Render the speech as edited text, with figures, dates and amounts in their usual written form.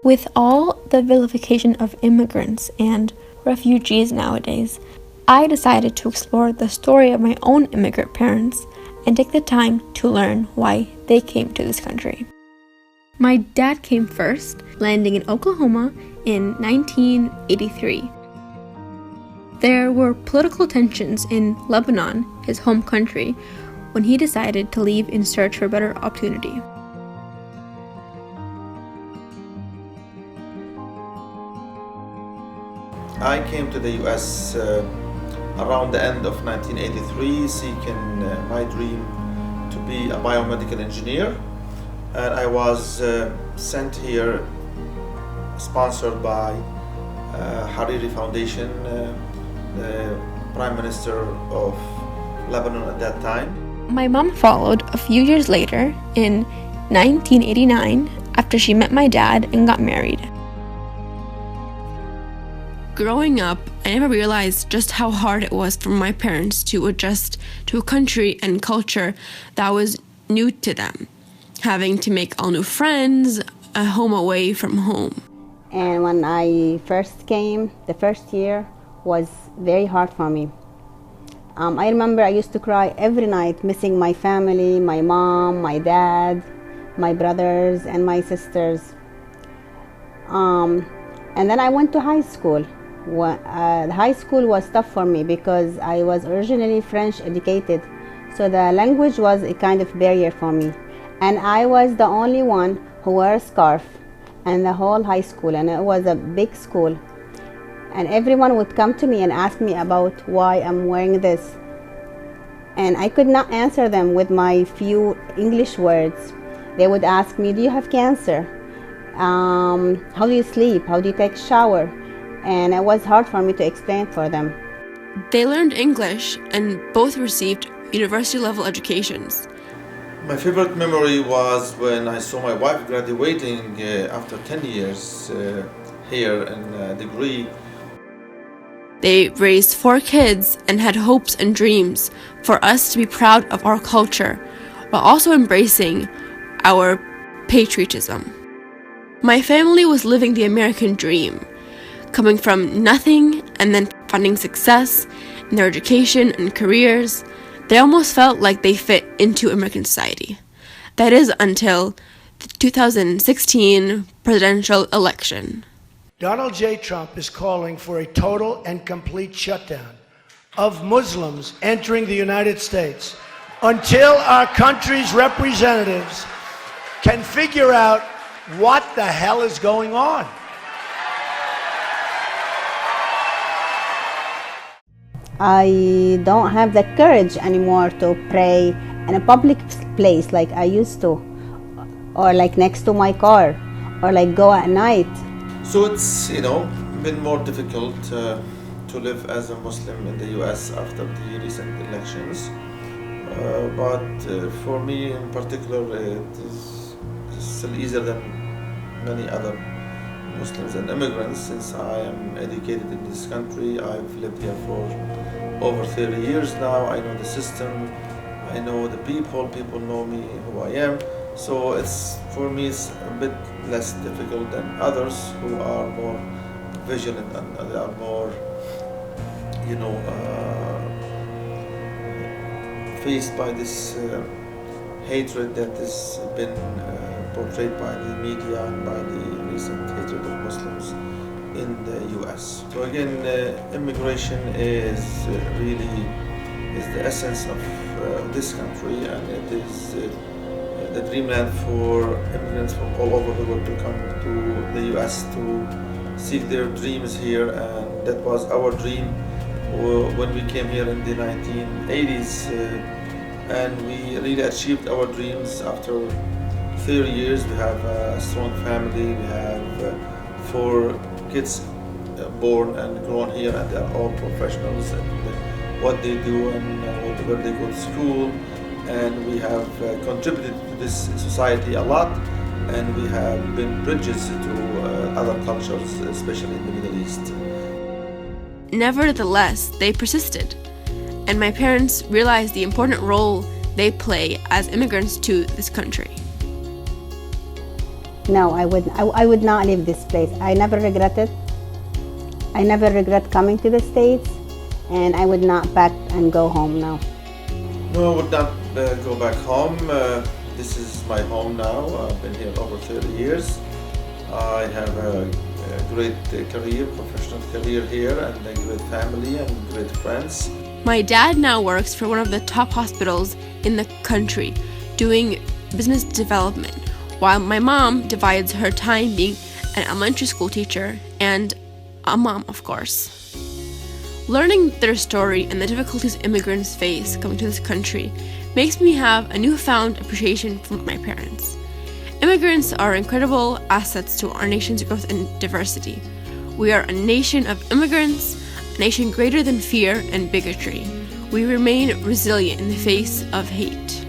With all the vilification of immigrants and refugees nowadays, I decided to explore the story of my own immigrant parents and take the time to learn why they came to this country. My dad came first, landing in Oklahoma in 1983. There were political tensions in Lebanon, his home country, when he decided to leave in search for better opportunity. I came to the US around the end of 1983, seeking my dream to be a biomedical engineer. And I was sent here, sponsored by Hariri Foundation, the Prime Minister of Lebanon at that time. My mom followed a few years later, in 1989, after she met my dad and got married. Growing up, I never realized just how hard it was for my parents to adjust to a country and culture that was new to them, having to make all new friends, a home away from home. And when I first came, the first year was very hard for me. I remember I used to cry every night, missing my family, my mom, my dad, my brothers, and my sisters. And then I went to high school. The high school was tough for me because I was originally French educated, so the language was a kind of barrier for me. And I was the only one who wore a scarf in the whole high school, and it was a big school. And everyone would come to me and ask me about why I'm wearing this. And I could not answer them with my few English words. They would ask me, do you have cancer? How do you sleep? How do you take a shower? And it was hard for me to explain for them. They learned English and both received university-level educations. My favorite memory was when I saw my wife graduating after 10 years here in a degree. They raised 4 kids and had hopes and dreams for us to be proud of our culture, while also embracing our patriotism. My family was living the American dream, coming from nothing and then finding success in their education and careers. They almost felt like they fit into American society. That is until the 2016 presidential election. Donald J. Trump is calling for a total and complete shutdown of Muslims entering the United States until our country's representatives can figure out what the hell is going on. I don't have the courage anymore to pray in a public place like I used to, or like next to my car, or like go at night. So it's, been more difficult to live as a Muslim in the US after the recent elections. But for me in particular, it is still easier than many other Muslims and immigrants, since I am educated in this country. I've lived here for over 30 years now. I know the system, I know the people know me, who I am. So for me it's a bit less difficult than others who are more vigilant and they are more, faced by this hatred that has been portrayed by the media and by the recent hatred of Muslims in the US. So again, immigration is the essence of this country, and it is the dreamland for immigrants from all over the world to come to the US to seek their dreams here. And that was our dream when we came here in the 1980s, and we really achieved our dreams. After 30 years, we have a strong family. We have 4 kids born and grown here, and they are all professionals in what they do and where they go to school. And we have contributed to this society a lot, and we have been bridges to other cultures, especially in the Middle East. Nevertheless, they persisted, and my parents realized the important role they play as immigrants to this country. No, I would not leave this place. I never regret it. I never regret coming to the States, and I would not pack and go home now. No, I would not go back home. This is my home now. I've been here over 30 years. I have a great career, professional career here, and a great family and great friends. My dad now works for one of the top hospitals in the country, doing business development, while my mom divides her time being an elementary school teacher and a mom, of course. Learning their story and the difficulties immigrants face coming to this country makes me have a newfound appreciation for my parents. Immigrants are incredible assets to our nation's growth and diversity. We are a nation of immigrants, a nation greater than fear and bigotry. We remain resilient in the face of hate.